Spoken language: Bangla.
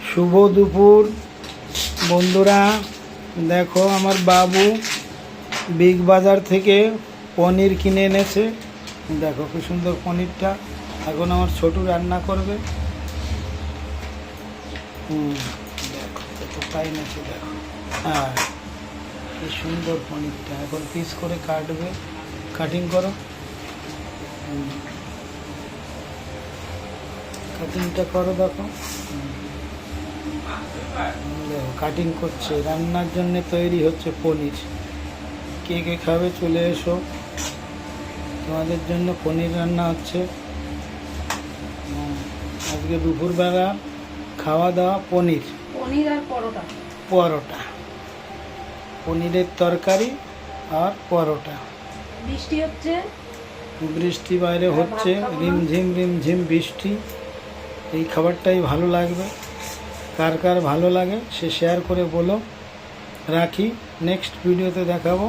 শুভ দুপুর বন্ধুরা। দেখো আমার বাবু বিগ বাজার থেকে পনির কিনে এনেছে। দেখো কি সুন্দর পনিরটা। এখন আমার ছোটু রান্না করবে। দেখো দেখো তাই নাকি, দেখো হ্যাঁ কি সুন্দর পনিরটা। এখন পিস করে কাটবে, কাটিং করো। কাটিংটা করো, দেখো দেখো কাটিং করছে। রান্নার জন্য তৈরি হচ্ছে পনির। কে কে খাবে চলে এসো, তোমাদের জন্য পনির রান্না হচ্ছে। আজকে দুপুরবেলা খাওয়া দাওয়া পনির আর পরোটা। পরোটা, পনিরের তরকারি আর পরোটা। বৃষ্টি হচ্ছে, বৃষ্টি বাইরে হচ্ছে, রিমঝিম রিমঝিম বৃষ্টি। এই খাবারটাই ভালো লাগবে। কার কার ভালো লাগে সে শেয়ার করে বলো। রাখি, নেক্সট ভিডিওতে দেখাবো।